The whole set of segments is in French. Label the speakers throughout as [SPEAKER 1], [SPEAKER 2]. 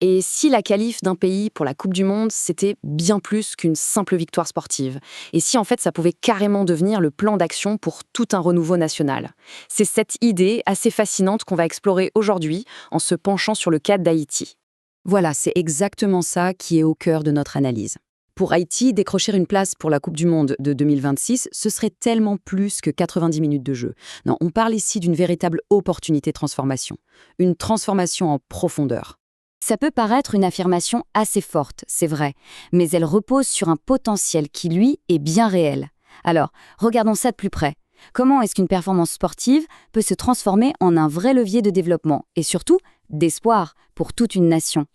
[SPEAKER 1] Et si la qualif d'un pays pour la Coupe du Monde, c'était bien plus qu'une simple victoire sportive? Et si en fait ça pouvait carrément devenir le plan d'action pour tout un renouveau national? C'est cette idée assez fascinante qu'on va explorer aujourd'hui en se penchant sur le cas d'Haïti.
[SPEAKER 2] Voilà, c'est exactement ça qui est au cœur de notre analyse. Pour Haïti, décrocher une place pour la Coupe du Monde de 2026, ce serait tellement plus que 90 minutes de jeu. Non, on parle ici d'une véritable opportunité de transformation. Une transformation en profondeur.
[SPEAKER 3] Ça peut paraître une affirmation assez forte, c'est vrai, mais elle repose sur un potentiel qui, lui, est bien réel. Alors, regardons ça de plus près. Comment est-ce qu'une performance sportive peut se transformer en un vrai levier de développement et surtout d'espoir pour toute une nation?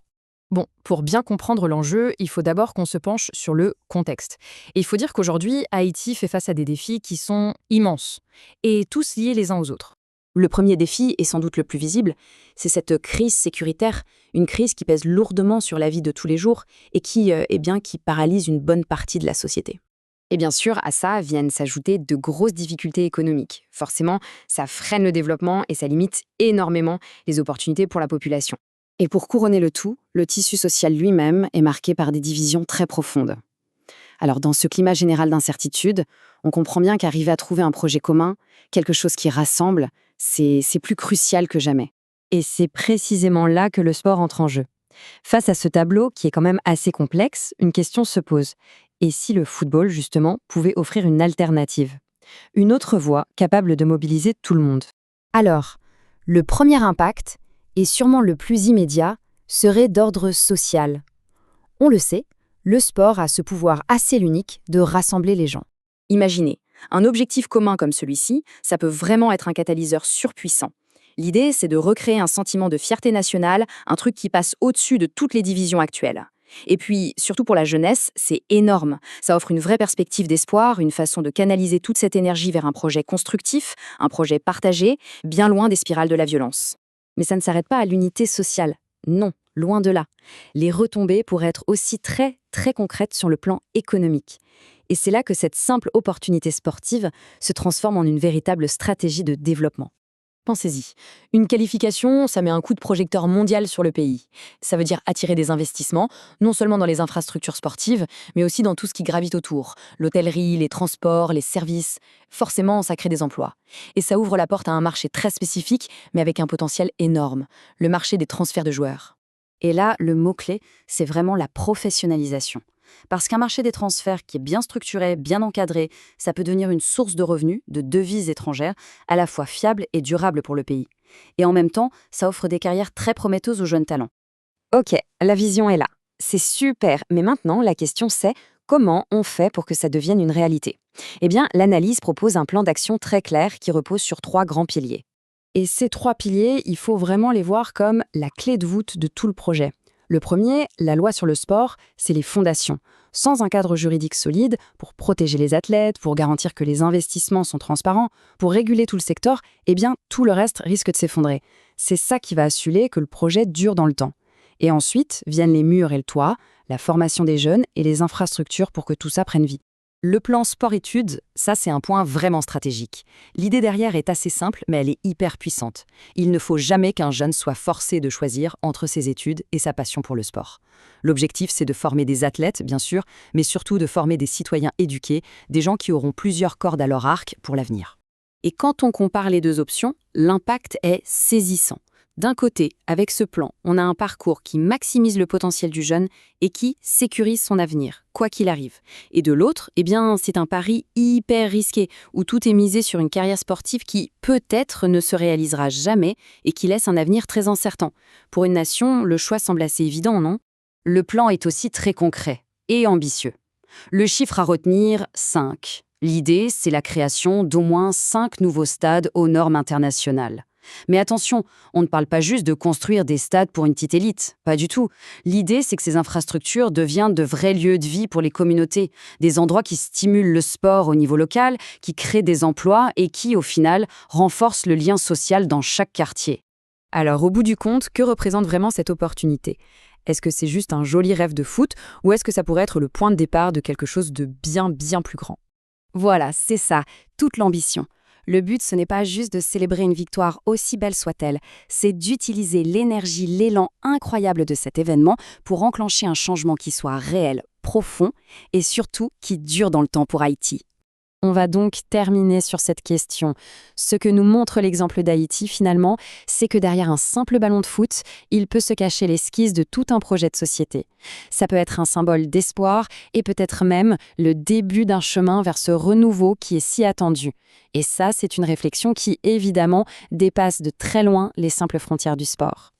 [SPEAKER 1] Bon, pour bien comprendre l'enjeu, il faut d'abord qu'on se penche sur le contexte. Et il faut dire qu'aujourd'hui, Haïti fait face à des défis qui sont immenses, et tous liés les uns aux autres.
[SPEAKER 2] Le premier défi, et sans doute le plus visible, c'est cette crise sécuritaire, une crise qui pèse lourdement sur la vie de tous les jours et qui paralyse une bonne partie de la société.
[SPEAKER 1] Et bien sûr, à ça viennent s'ajouter de grosses difficultés économiques. Forcément, ça freine le développement et ça limite énormément les opportunités pour la population. Et pour couronner le tout, le tissu social lui-même est marqué par des divisions très profondes. Alors dans ce climat général d'incertitude, on comprend bien qu'arriver à trouver un projet commun, quelque chose qui rassemble, c'est plus crucial que jamais.
[SPEAKER 4] Et c'est précisément là que le sport entre en jeu. Face à ce tableau, qui est quand même assez complexe, une question se pose. Et si le football, justement, pouvait offrir une alternative? Une autre voie capable de mobiliser tout le monde?
[SPEAKER 3] Alors, le premier impact, et sûrement le plus immédiat, serait d'ordre social. On le sait, le sport a ce pouvoir assez unique de rassembler les gens.
[SPEAKER 1] Imaginez, un objectif commun comme celui-ci, ça peut vraiment être un catalyseur surpuissant. L'idée, c'est de recréer un sentiment de fierté nationale, un truc qui passe au-dessus de toutes les divisions actuelles. Et puis, surtout pour la jeunesse, c'est énorme. Ça offre une vraie perspective d'espoir, une façon de canaliser toute cette énergie vers un projet constructif, un projet partagé, bien loin des spirales de la violence.
[SPEAKER 2] Mais ça ne s'arrête pas à l'unité sociale. Non, loin de là. Les retombées pourraient être aussi très, très concrètes sur le plan économique. Et c'est là que cette simple opportunité sportive se transforme en une véritable stratégie de développement.
[SPEAKER 1] Pensez-y. Une qualification, ça met un coup de projecteur mondial sur le pays. Ça veut dire attirer des investissements, non seulement dans les infrastructures sportives, mais aussi dans tout ce qui gravite autour. L'hôtellerie, les transports, les services. Forcément, ça crée des emplois. Et ça ouvre la porte à un marché très spécifique, mais avec un potentiel énorme. Le marché des transferts de joueurs.
[SPEAKER 2] Et là, le mot-clé, c'est vraiment la professionnalisation. Parce qu'un marché des transferts qui est bien structuré, bien encadré, ça peut devenir une source de revenus, de devises étrangères, à la fois fiable et durable pour le pays. Et en même temps, ça offre des carrières très prometteuses aux jeunes talents.
[SPEAKER 4] Ok, la vision est là. C'est super, mais maintenant, la question c'est comment on fait pour que ça devienne une réalité? Eh bien, l'analyse propose un plan d'action très clair qui repose sur 3 grands piliers. Et ces 3 piliers, il faut vraiment les voir comme la clé de voûte de tout le projet. Le premier, la loi sur le sport, c'est les fondations. Sans un cadre juridique solide, pour protéger les athlètes, pour garantir que les investissements sont transparents, pour réguler tout le secteur, eh bien, tout le reste risque de s'effondrer. C'est ça qui va assurer que le projet dure dans le temps. Et ensuite, viennent les murs et le toit, la formation des jeunes et les infrastructures pour que tout ça prenne vie. Le plan sport-études, ça c'est un point vraiment stratégique. L'idée derrière est assez simple, mais elle est hyper puissante. Il ne faut jamais qu'un jeune soit forcé de choisir entre ses études et sa passion pour le sport. L'objectif, c'est de former des athlètes, bien sûr, mais surtout de former des citoyens éduqués, des gens qui auront plusieurs cordes à leur arc pour l'avenir. Et quand on compare les 2 options, l'impact est saisissant. D'un côté, avec ce plan, on a un parcours qui maximise le potentiel du jeune et qui sécurise son avenir, quoi qu'il arrive. Et de l'autre, eh bien, c'est un pari hyper risqué, où tout est misé sur une carrière sportive qui, peut-être, ne se réalisera jamais et qui laisse un avenir très incertain. Pour une nation, le choix semble assez évident, non? Le plan est aussi très concret et ambitieux. Le chiffre à retenir, 5. L'idée, c'est la création d'au moins 5 nouveaux stades aux normes internationales. Mais attention, on ne parle pas juste de construire des stades pour une petite élite, pas du tout. L'idée, c'est que ces infrastructures deviennent de vrais lieux de vie pour les communautés, des endroits qui stimulent le sport au niveau local, qui créent des emplois et qui, au final, renforcent le lien social dans chaque quartier. Alors, au bout du compte, que représente vraiment cette opportunité? Est-ce que c'est juste un joli rêve de foot ou est-ce que ça pourrait être le point de départ de quelque chose de bien, bien plus grand?
[SPEAKER 2] Voilà, c'est ça, toute l'ambition.
[SPEAKER 5] Le but, ce n'est pas juste de célébrer une victoire aussi belle soit-elle, c'est d'utiliser l'énergie, l'élan incroyable de cet événement pour enclencher un changement qui soit réel, profond et surtout qui dure dans le temps pour Haïti.
[SPEAKER 4] On va donc terminer sur cette question. Ce que nous montre l'exemple d'Haïti, finalement, c'est que derrière un simple ballon de foot, il peut se cacher l'esquisse de tout un projet de société. Ça peut être un symbole d'espoir et peut-être même le début d'un chemin vers ce renouveau qui est si attendu. Et ça, c'est une réflexion qui, évidemment, dépasse de très loin les simples frontières du sport.